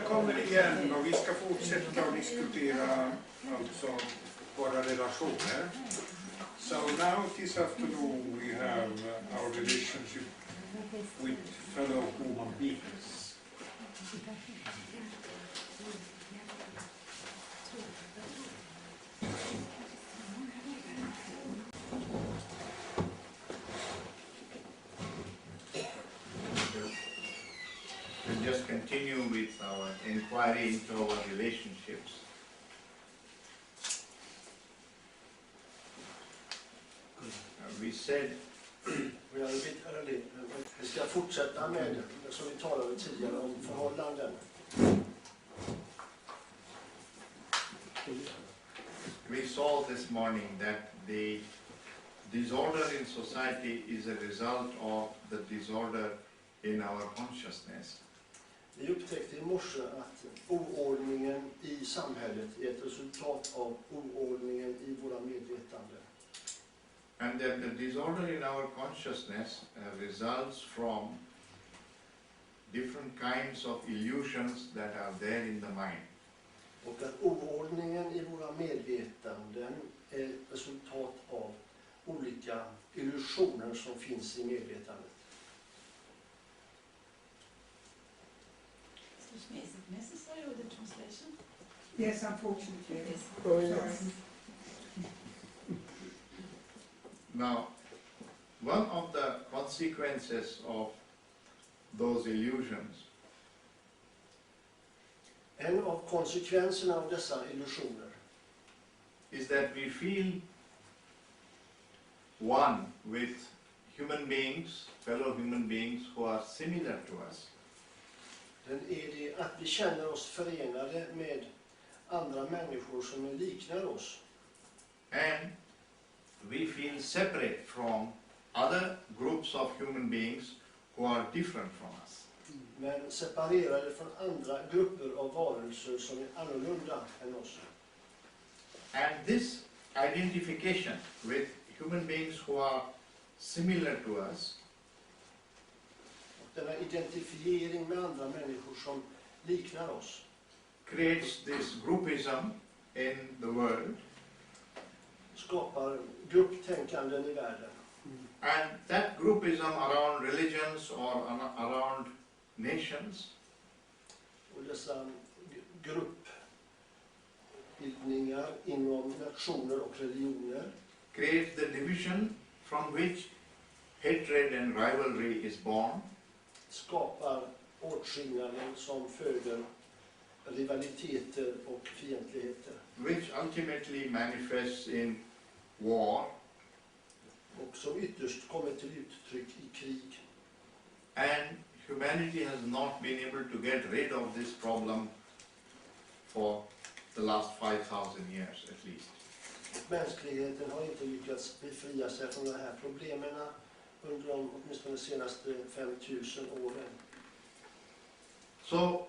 Välkommen igen och vi ska fortsätta att diskutera alltså våra relationer. So now this afternoon we have our relationship with fellow human beings. We'll just continue with our inquiry into our relationships. We said vi ska fortsätta med, som vi talade tidigare om, förhållanden. We saw this morning that the disorder in society is a result of the disorder in our consciousness. Vi upptäckte i morse att oordningen i samhället är ett resultat av oordningen i våra medvetande. And that the disorder in our consciousness results from different kinds of illusions that are there in the mind. Och att oordningen i våra medvetanden är ett resultat av olika illusioner som finns i medvetandet. Excuse me, is it necessary with the translation? Yes, unfortunately. Yes. Sorry. Now, one of the consequences of those illusions En av konsekvenserna av dessa illusioner is that we feel one with human beings, fellow human beings who are similar to us. den är det att vi känner oss förenade med andra människor som liknar oss. And we feel separate from other groups of human beings who are different from us. Men separerade från andra grupper av varelser som är annorlunda än oss. And this identification with human beings who are similar to us Och denna identifiering med andra människor som liknar oss creates this groupism in the world. skapar grupptänkanden i världen. And that groupism around religions or around nations Och dessa gruppbildningar inom nationer och religioner creates the division from which hatred and rivalry is born. skapar åtskillnaden som föder rivaliteter och fientligheter. Which ultimately manifests in war. Och som ytterst kommer till uttryck i krig. And humanity has not been able to get rid of this problem for the last 5,000 years at least. Mänskligheten har inte lyckats befria sig från de här problemen under de åtminstone de senaste 5000 åren. So,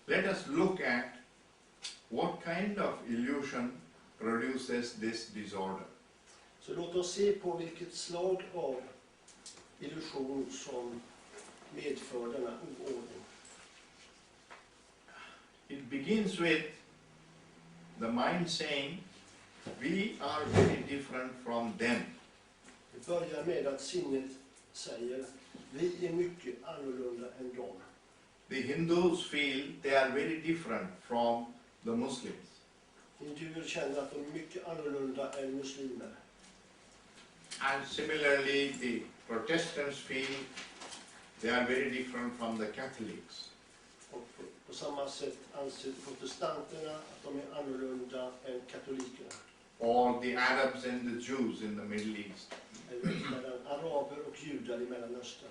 let us look at what kind of illusion produces this disorder. Så låt oss se på vilket slag av illusion som medför denna oordning. It begins with the mind saying, we are very different from them. Det börjar med att sinnet säger, vi är mycket annorlunda än dem. The Hindus feel they are very different from the Muslims. Hinduer känner att de är mycket annorlunda än muslimer. And similarly, the Protestants feel they are very different from the Catholics. Och på samma sätt anser protestanterna att de är annorlunda än katolikerna. Or the Arabs and the Jews in the Middle East. Eller mellan araber och judar i Mellanöstern.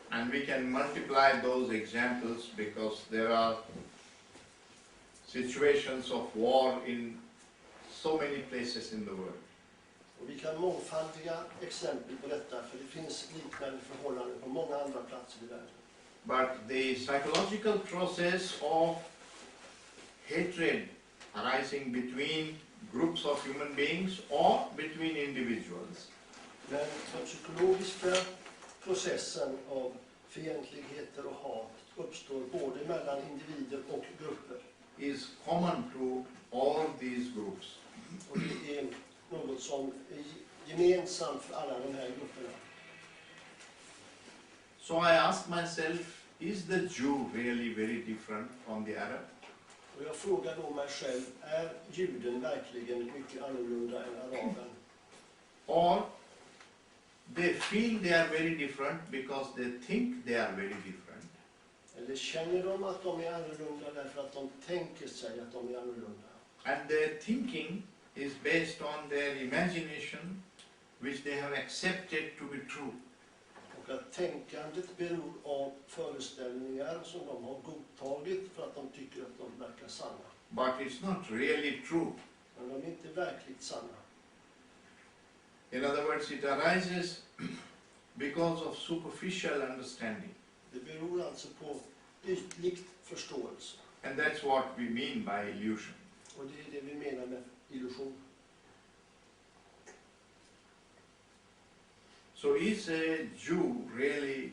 And we can multiply those examples because there are situations of war in so many places in the world. Och vi kan mångfaldiga exempel på detta, för det finns liknande förhållanden på många andra platser i världen. But the psychological process of hatred arising between groups of human beings or between individuals Men den psykologiska processen av fientligheter och hat uppstår både mellan individer och grupper. is common to all these groups. Och det är något som är gemensamt för alla de här grupperna. So I ask myself, is the Jew really very different from the Arab? Och jag frågar då mig själv, är juden verkligen mycket annorlunda än araben? Or they feel they are very different because they think they are very different. Eller känner de att de är annorlunda därför att de tänker sig att de är annorlunda? And their thinking is based on their imagination, which they have accepted to be true. Och att tänkandet beror av föreställningar som de har godtagit för att de tycker att de verkar sanna. But it's not really true. Men de är inte verkligt sanna. In other words, it arises because of superficial understanding. Det beror alltså på ytlig förståelse. And that's what we mean by illusion. Och det är det vi menar med illusion. So is a Jew really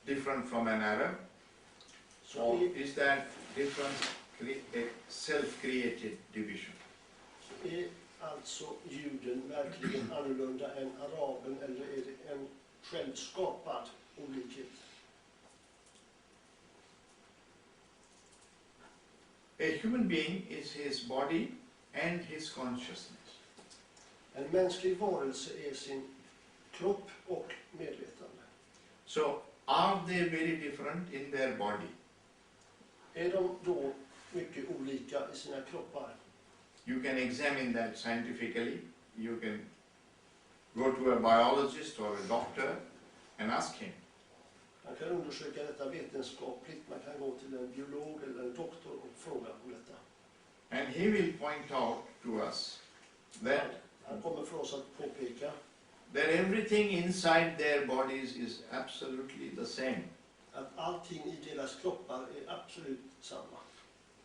different from an Arab? Så Or är, is that difference a self-created division? är alltså juden verkligen annorlunda än araben eller är det en självskapad olikhet? A human being is his body and his consciousness. En mänsklig varelse är sin kropp och medvetande. So are they very different in their body? Är de då mycket olika i sina kroppar? You can examine that scientifically. You can go to a biologist or a doctor and ask him. Man kan undersöka detta vetenskapligt, man kan gå till en biolog eller en doktor och fråga om detta. And he will point out to us that Han kommer för oss att påpeka everything inside their bodies is absolutely the same. att allting i deras kroppar är absolut samma.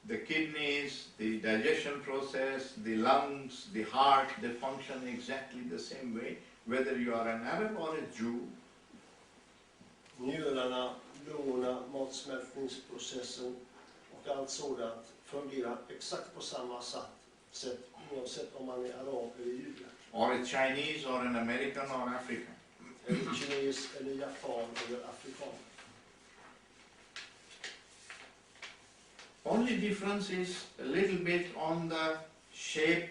The kidneys, the digestion process, the lungs, the heart, they function exactly the same way, whether you are an Arab or a Jew. Njurarna, lungorna, matsmältningsprocessen och allt sådant fungerar exakt på samma sätt oavsett om man är arab eller jude. Or a Chinese or an American or African. Eller kines eller japan eller afrikan. Only difference is a little bit on the shape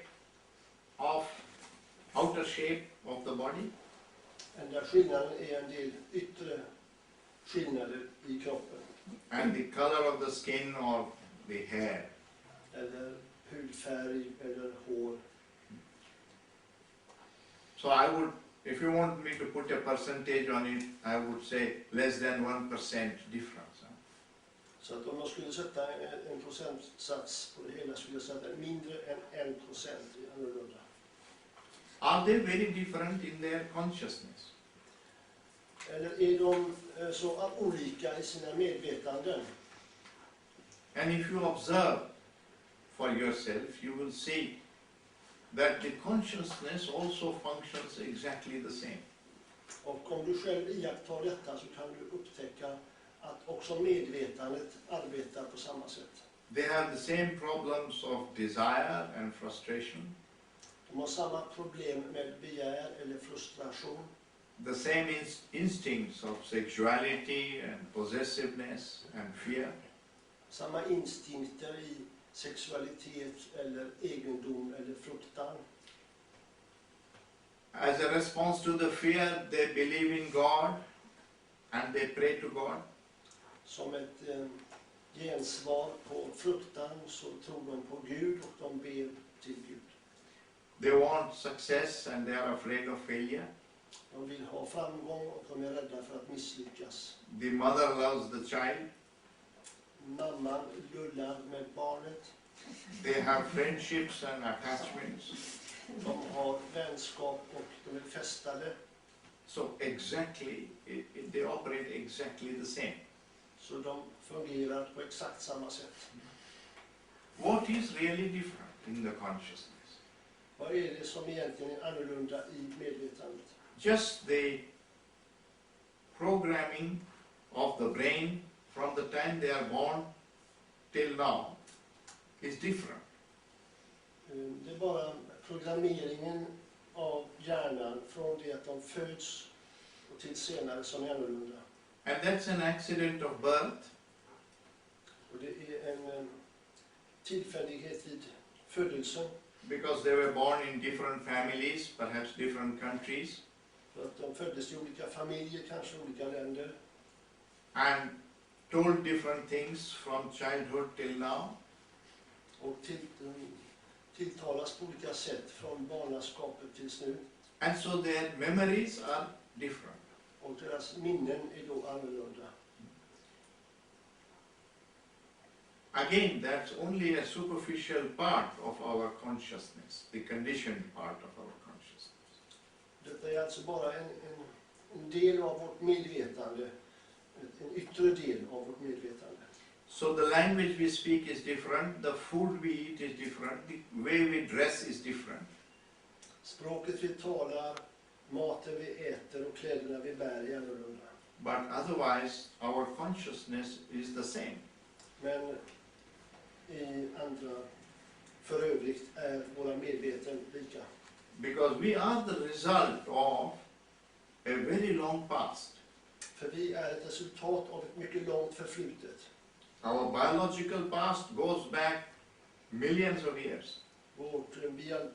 of, outer shape of the body. Enda skillnaden är en del yttre skillnader i kroppen. And the color of the skin or the hair. Eller hudfärg eller hår. So I would, if you want me to put a percentage on it, I would say less than 1% difference. Så att om jag skulle sätta en procentsats på det hela skulle jag säga att mindre än 1% är annorlunda. Are they very different in their consciousness? Eller är de så olika i sina medvetanden? And if you observe for yourself, you will see that the consciousness also functions exactly the same. Och om du själv iakttar detta så kan du upptäcka att också medvetandet arbetar på samma sätt. They have the same problems of desire and frustration, De har samma problem med begär eller frustration. the same instincts of sexuality and possessiveness and fear. Samma instinkter i sexualitet eller egendom eller fruktan. As a response to the fear, they believe in God and they pray to God. Som ett gensvar på fruktan så tror de på Gud och de ber till Gud. They want success and they are afraid of failure. De vill ha framgång och de är rädda för att misslyckas. The mother loves the child. Mamman lullar med barnet. They have friendships and attachments. De har vänskap och de är fästade. So exactly, they operate exactly the same. Så de fungerar på exakt samma sätt. What is really different in the consciousness? Vad är det som egentligen är annorlunda i medvetandet? Just the programming of the brain from the time they are born till now is different. Det är bara programmeringen av hjärnan från det att de föds och till senare som är annorlunda. And that's an accident of birth. Och det är en tillfällighet vid födelsen. Because they were born in different families, perhaps different countries, För att de föddes i olika familjer, kanske olika länder. and told different things from childhood till now. Och tilltalas på olika sätt från barnaskapet tills nu. And so their memories are different. Och deras minnen är då annorlunda. Again, that's only a superficial part of our consciousness, the conditioned part of our consciousness. Detta är alltså bara en del av vårt medvetande, en yttre del av vårt medvetande. So the language we speak is different, the food we eat is different, the way we dress is different. Språket vi talar, maten vi äter och kläderna vi bär är annorlunda. But otherwise, our consciousness is the same. Men för övrigt är våra medveten lika. Because we are the result of a very long past. För vi är ett resultat av ett mycket långt förflutet. Our biological past goes back millions of years. Vårt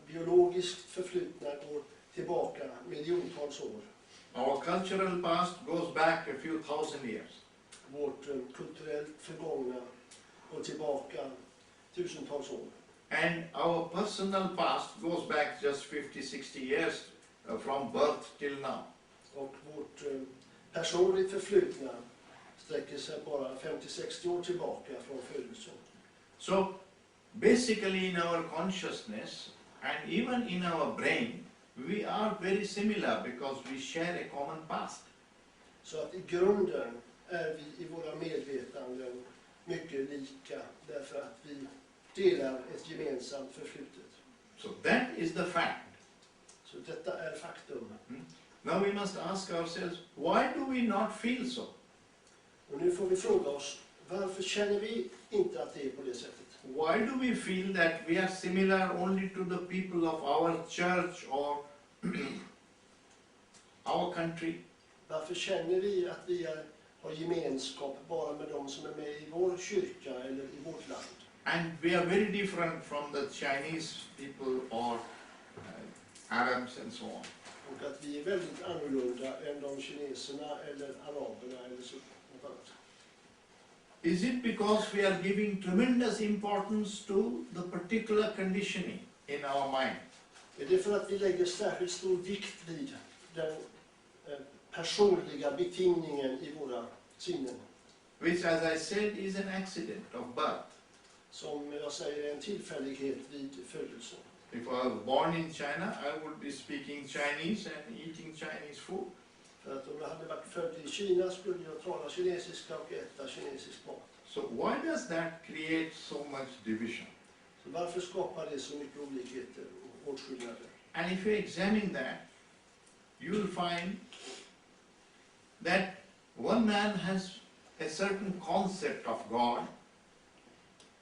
biologiskt förflutna går tillbaka miljontals år. Our cultural past goes back a few thousand years. Vårt kulturellt förgångna går tillbaka tusentals år. And our personal past goes back just 50-60 years from birth till now. Och vårt personligt förflutna sträcker sig bara 50-60 år tillbaka från födelsen. So basically in our consciousness and even in our brain, we are very similar because we share a common past. Så att i grunden är vi i våra medvetanden mycket lika därför att vi delar ett gemensamt förflutet. So that is the fact. Så detta är faktum. Now we must ask ourselves, why do we not feel so? Och nu får vi fråga oss, varför känner vi inte att det är på det sättet? Why do we feel that we are similar only to the people of our church or our country? Varför känner vi att vi har gemenskap bara med de som är med i vår kyrka eller i vårt land? And we are very different from the Chinese people or Arabs and so on. Och att vi är väldigt annorlunda än de kineserna eller araberna eller så. Något annat. Is it because we are giving tremendous importance to the particular conditioning in our mind? Är det för att vi lägger särskilt stor vikt vid den personliga betingningen i våra sinnen? Which, as I said, is an accident of birth. Som jag säger är en tillfällighet vid födelsen. If I was born in China, I would be speaking Chinese and eating Chinese food. För att om jag hade varit född i Kina skulle jag tala kinesiska och äta kinesisk mat. So why does that create so much division? Så varför skapar det så mycket olikheter och åtskillnader? And if you examine that, you will find that one man has a certain concept of God,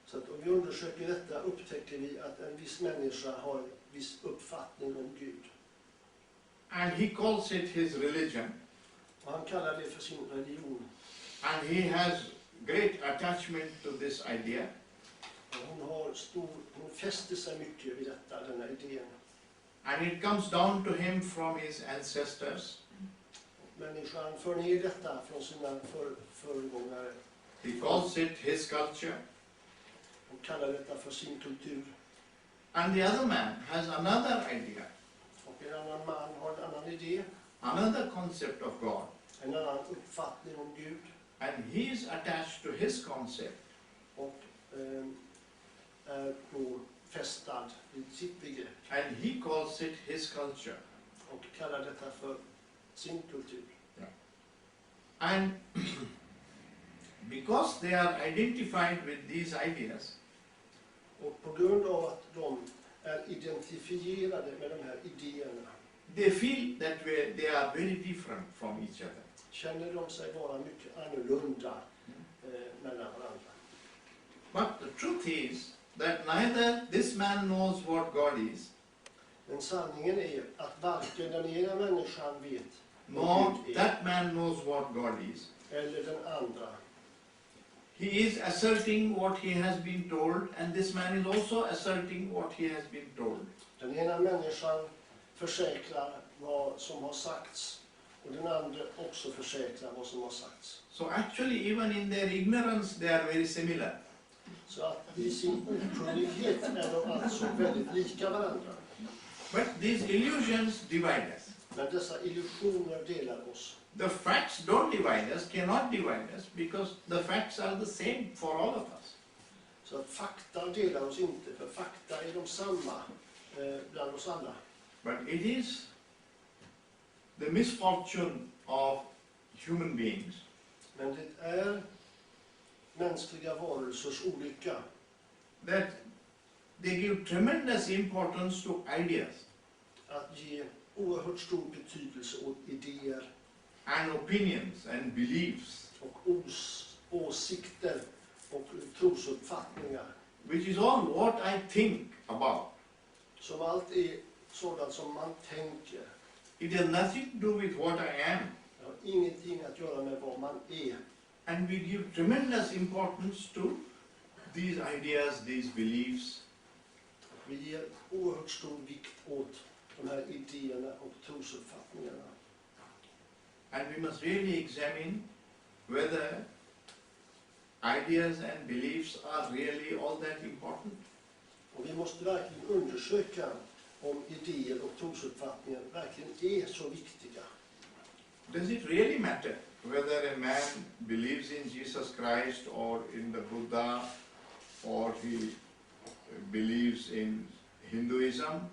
Så att om vi undersöker detta upptäcker vi att en viss människa har en viss uppfattning om Gud. and he calls it his religion, Och han kallar det för sin religion. and he has great attachment to this idea. Och hon fäster sig mycket vid detta, denna idén. And it comes down to him from his ancestors. Och människan för ner detta från sina föregångare He calls it his culture. och kallar detta för sin kultur. And the other man has another idea, Och en annan man har en annan idé, another concept of God. en annan uppfattning om Gud. And he is attached to his concept. Och är då fästad vid sitt begrepp. And he calls it his culture. Och kallar detta för sin kultur. And because they are identified with these ideas, Och på grund av att de är identifierade med de här idéerna they feel that they are very different from each other. känner de sig vara mycket annorlunda mellan varandra. But the truth is that neither this man knows what God is, Men sanningen är att varken den ena människan vet nor vad Gud är, that man knows what God is. eller den andra. He is asserting what he has been told, and this man is also asserting what he has been told. Den ena människan försäkrar vad som har sagts och den andra också försäkrar vad som har sagts. So actually, even in their ignorance, they are very similar. Så att i sin okunnighet är de alltså väldigt lika varandra. But these illusions divide us. Men dessa illusioner delar oss. The facts don't divide us, cannot divide us, because the facts are the same for all of us. Så att fakta delar oss inte, för fakta är de samma bland oss alla. But it is the misfortune of human beings Men det är mänskliga varelsers olycka that they give tremendous importance to ideas att ge oerhört stor betydelse åt idéer and opinions and beliefs, och åsikter och trosuppfattningar. which is all what I think about. Som allt är sådant som man tänker. It has nothing to do with what I am. Det har ingenting att göra med vad man är. And we give tremendous importance to these ideas, these beliefs. Vi ger oerhört stor vikt åt de här idéerna och trosuppfattningarna. And we must really examine whether ideas and beliefs are really all that important. Och vi måste verkligen undersöka om idéer och trosuppfattningar verkligen är så viktiga. Does it really matter whether a man believes in Jesus Christ or in the Buddha, or he believes in Hinduism,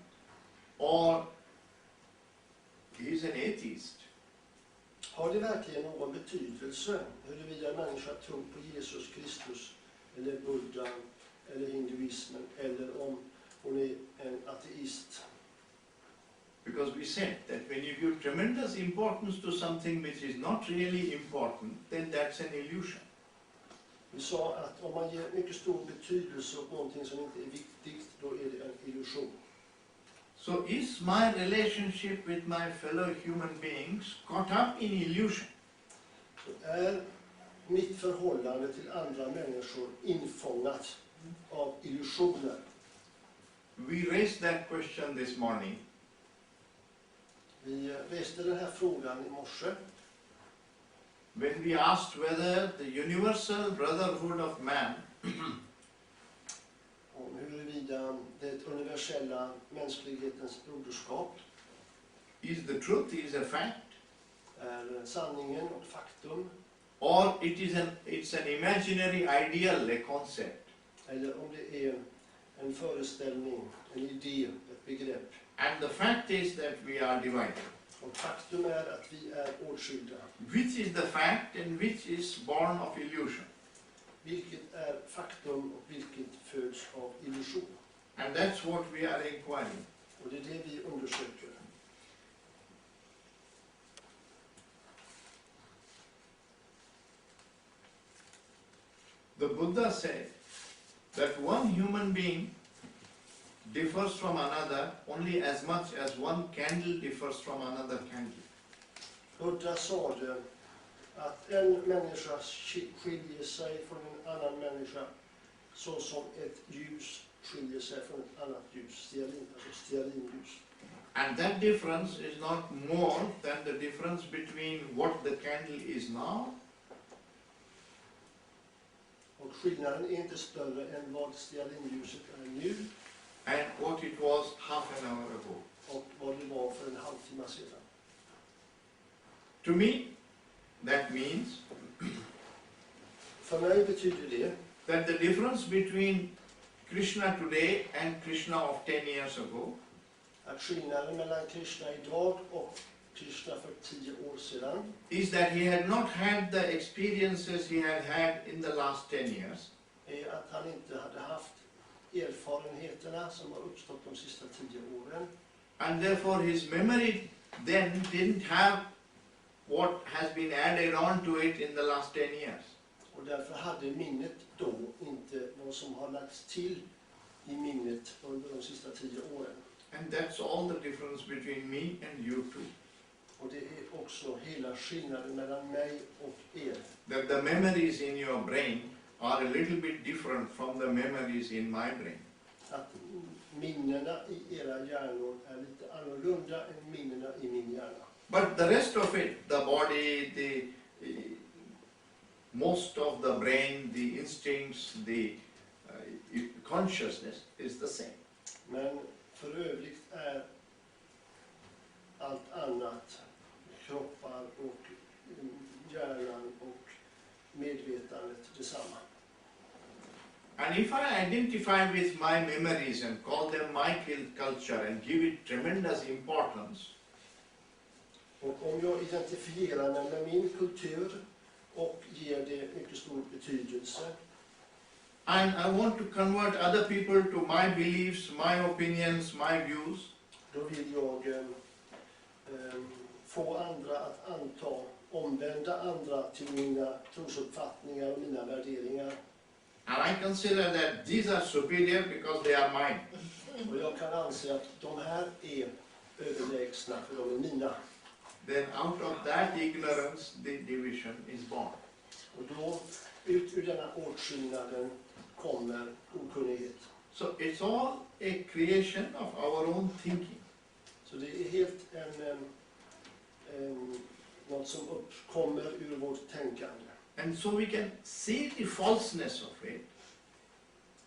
or he is an atheist? Har det verkligen någon betydelse huruvida en människa tror på Jesus Kristus eller Buddha eller hinduismen, eller om hon är en ateist? Because we said that when you give tremendous importance to something which is not really important, then that's an illusion. Vi sa att om man ger mycket stor betydelse åt någonting som inte är viktigt, då är det en illusion. So is my relationship with my fellow human beings caught up in illusion? Så är mitt förhållande till andra människor infångat av illusioner? We raised that question this morning. Vi reste den här frågan i morse. When we asked whether the universal brotherhood of man Om huruvida det universella mänsklighetens broderskap is the truth, is a fact, är sanningen och faktum, or it's an imaginary ideal, a concept. eller om det är en föreställning, en idé, ett begrepp. And the fact is that we are divided. Och faktum är att vi är åtskilda. Which is the fact and which is born of illusion? Vilket är faktum och vilket föds av illusion. And that's what we are inquiring. Och det är det vi undersöker. The Buddha said that one human being differs from another only as much as one candle differs from another candle. Buddha sade att en människa skiljer sig från en annan människa så som ett ljus skiljer sig från ett annat ljus, stearinljus. And that difference is not more than the difference between what the candle is now Och skillnaden är inte större än vad stearinljuset är nu and what it was half an hour ago. och vad det var för en halvtimme sedan. To me, that means För mig betyder det that the difference between Krishna today and Krishna of 10 years ago att skillnaden mellan Krishna idag och Krishna för 10 år sedan is that he had not had the experiences he had had in the last 10 years. är att han inte hade haft erfarenheterna som har uppstått de sista 10 åren. And therefore his memory then didn't have what has been added on to it in the last 10 years. Och därför hade minnet då inte vad som har lagts till i minnet under de sista 10 åren. And that's all the difference between me and you two. Och det är också hela skillnaden mellan mig och er. That the memories in your brain are a little bit different from the memories in my brain. Att minnena i era hjärnor är lite annorlunda än minnena i min hjärna. But the rest of it, the body, most of the brain, the instincts, the consciousness is the same. Men för övrigt är allt annat, kroppar och hjärnan och medvetandet detsamma. And if I identify with my memories and call them my culture and give it tremendous importance, Och om jag identifierar mig med min kultur och ger det mycket stor betydelse, and I want to convert other people to my beliefs, my opinions, my views, då vill jag få andra att omvända andra till mina trosuppfattningar och mina värderingar. and I consider that these are superior because they are mine. Och jag kan anse att de här är överlägsna för de är mina. Then out of that ignorance, the division is born. Och då, ut ur denna åtskillnaden kommer okunnighet. So it's all a creation of our own thinking. Så det är helt något som uppkommer ur vårt tänkande. And so we can see the falseness of it.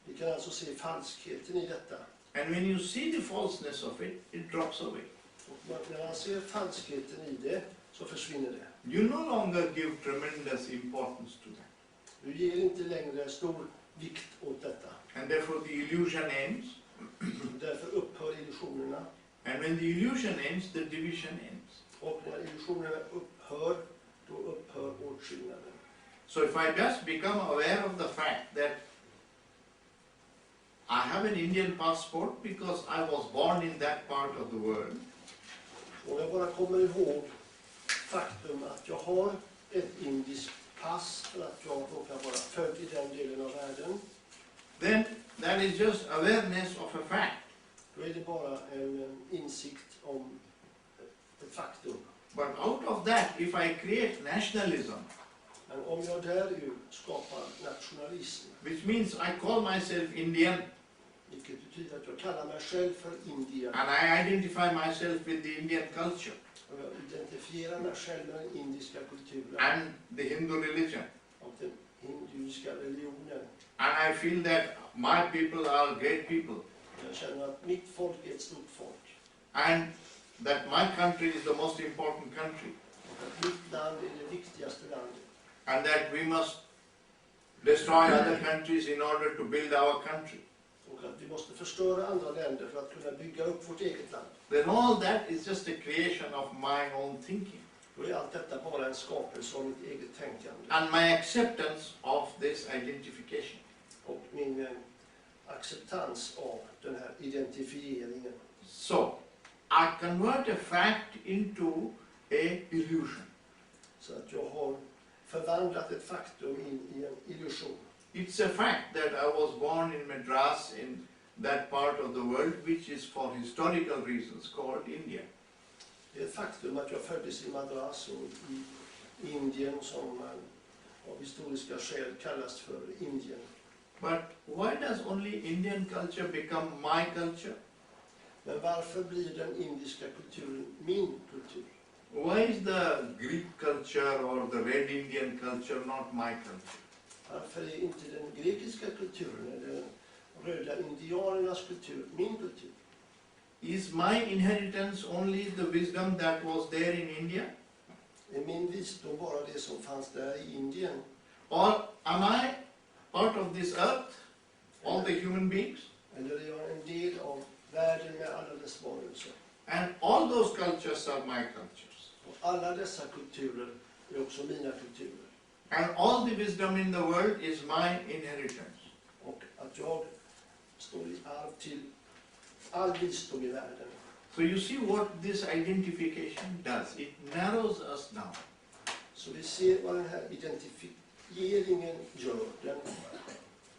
Vi kan alltså se falskheten i detta. And when you see the falseness of it, it drops away. Och när man ser falskheten i det så försvinner det. You no longer give tremendous importance to that. Du ger inte längre stor vikt åt detta. And therefore the illusion ends. Därför upphör illusionerna. And when the illusion ends, the division ends. Och när illusionerna upphör, då upphör åtskillnaden. So if I just become aware of the fact that I have an Indian passport because I was born in that part of the world, Om jag bara kommer ihåg faktum att jag har ett indiskt pass för att jag råkar vara född i den delen av världen, then that is just awareness of a fact. då är det bara en insikt om ett faktum. But out of that, if I create nationalism, Men om jag därur skapar nationalism, which means I call myself Indian vilket betyder att jag kallar mig själv för Indien, and I identify myself with the Indian culture och jag identifierar mig själv med den indiska kulturen and the Hindu religion, och den hinduiska religionen. and I feel that my people are great people, Jag känner att mitt folk är ett stort folk. and that my country is the most important country, Och att mitt land är det viktigaste landet. and that we must destroy other countries in order to build our country. Och att vi måste förstöra andra länder för att kunna bygga upp vårt eget land. Then all that is just a creation of my own thinking Då är allt detta bara en skapelse av mitt eget tänkande. and my acceptance of this identification. Och min acceptans av den här identifieringen. So, I convert a fact into a illusion. Så att jag har förvandlat ett faktum in i en illusion. It's a fact that I was born in Madras, in that part of the world which is for historical reasons called India. Det är ett faktum att jag föddes i Madras och i Indien som av historiska skäl kallas för Indien. But why does only Indian culture become my culture? Men varför blir den indiska kulturen min kultur? Why is the Greek culture or the Red Indian culture not my culture? Varför är inte den grekiska kulturen eller den röda indianernas kultur min kultur? Is my inheritance only the wisdom that was there in India? Är min visdom bara det som fanns där i Indien? Or am I part of this earth, all the human beings? Eller är jag en del av världen med alla dess varelser? And all those cultures are my cultures. Och alla dessa kulturer är också mina kulturer. And all the wisdom in the world is my inheritance. Och att jag står i arv till all visdom i världen. So you see what this identification does. It narrows us down. Så vi ser vad den här identifieringen gör. Den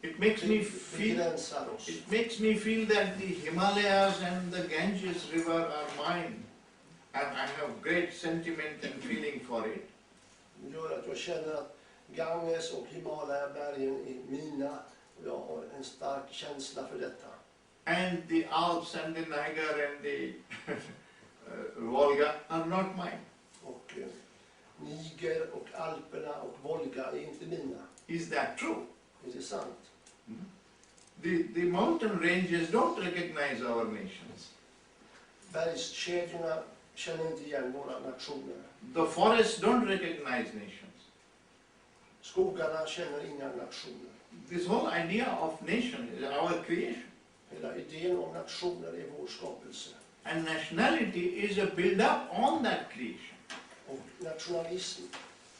It makes me feel begränsar oss. It makes me feel that the Himalayas and the Ganges river are mine, and I have great sentiment and feeling for it. Det gör att jag känner att Ganges och Himalaya-bergen är mina, och jag har en stark känsla för detta. And the Alps and the Niger and the Volga are not mine. Och Niger och Alperna och Volga är inte mina. Is that true? Är det sant? The mountain ranges don't recognize our nations. Bergskedjorna känner inte igen våra nationer. The forests don't recognize nations. Skogarna känner inga nationer. This whole idea of nation is our creation. Hela idén om nationer är vår skapelse. And nationality is a build-up on that creation. Och nationalism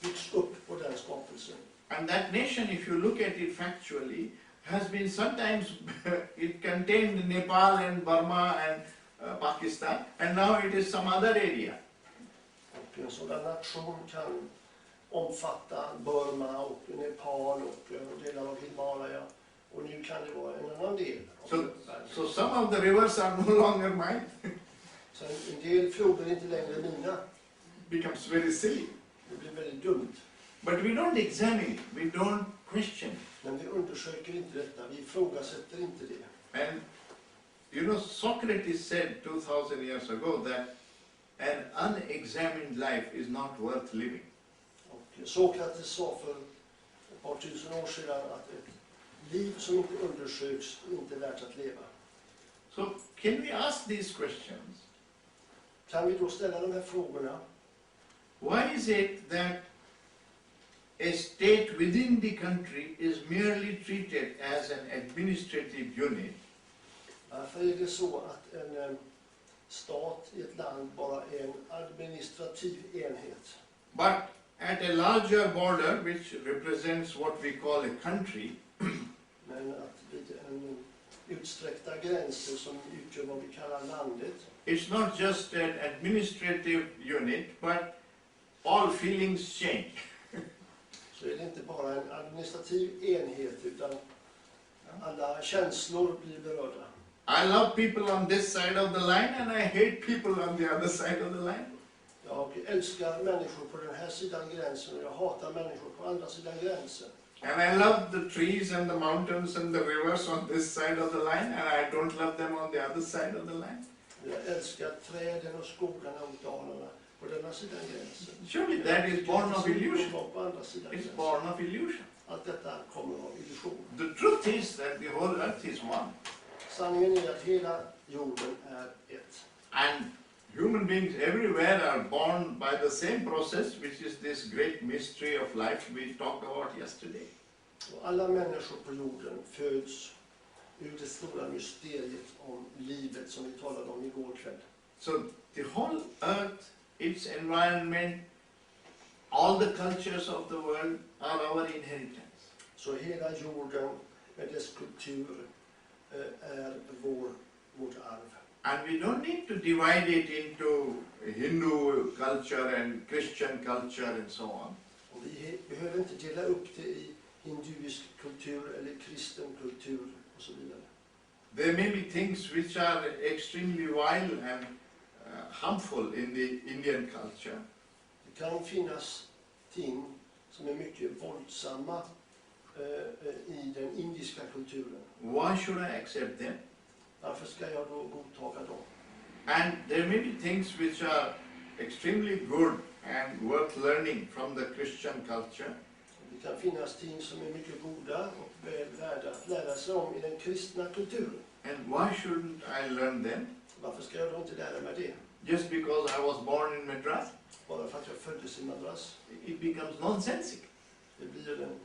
byggs upp på den skapelsen. And that nation, if you look at it factually, has been sometimes, it contained Nepal and Burma and Pakistan, and now it is some other area. Och en sådan nation kan omfatta Burma och Nepal och delar av Himalaya. Och nu kan det vara en annan del. So some of the rivers are no longer mine. Så en del floder är inte längre mina. Becomes very silly. Det blir väldigt dumt. But we don't examine it, we don't question it. Men vi undersöker inte detta, vi ifrågasätter inte det. And you know, Socrates said 2000 years ago that an unexamined life is not worth living. Och Sokrates sa för ett par tusen år sedan att ett liv som inte undersöks är inte värt att leva. So can we ask these questions? Kan vi då ställa de här frågorna? Why is it that a state within the country is merely treated as an administrative unit, Varför är det så att en stat i ett land bara är en administrativ enhet? but at a larger border which represents what we call a country, Men att vid en utsträckta gränser som utgör vad vi kallar landet, it's not just an administrative unit, but all feelings change. så är det inte bara en administrativ enhet utan alla känslor blir berörda. I love people on this side of the line and I hate people on the other side of the line. Jag älskar människor på den här sidan gränsen och jag hatar människor på andra sidan gränsen. And I love the trees and the mountains and the rivers on this side of the line and I don't love them on the other side of the line. Jag älskar träden och skogarna och dalarna på denna sidan gränsen. Surely that is born of illusion. På andra sidan It's gränsen. born of illusion. Allt detta kommer av illusion. The truth is that the whole earth is one. Sanningen är att hela jorden är ett. And human beings everywhere are born by the same process, which is this great mystery of life we talked about yesterday. Och alla människor på jorden föds ur det stora mysteriet om livet som vi talade om igår kväll. So the whole earth, its environment, all the cultures of the world are our inheritance. Så hela jorden med dess kultur är vårt arv. And we don't need to divide it into Hindu culture and Christian culture and so on. Och vi behöver inte dela upp det i hinduisk kultur eller kristen kultur och så vidare. There may be things which are extremely vile and harmful in the Indian culture. Det kan finnas ting som är mycket våldsamma i den indiska kulturen. Why should I accept them? Varför ska jag då godtaga dem? And there may be things which are extremely good and worth learning from the Christian culture. Det kan finnas ting som är mycket goda och väl värda att lära sig om i den kristna kulturen. And why shouldn't I learn them? Varför ska jag då inte lära mig det? Just because I was born in Madras? Bara för att jag föddes i Madras. It becomes nonsensical. Det blir en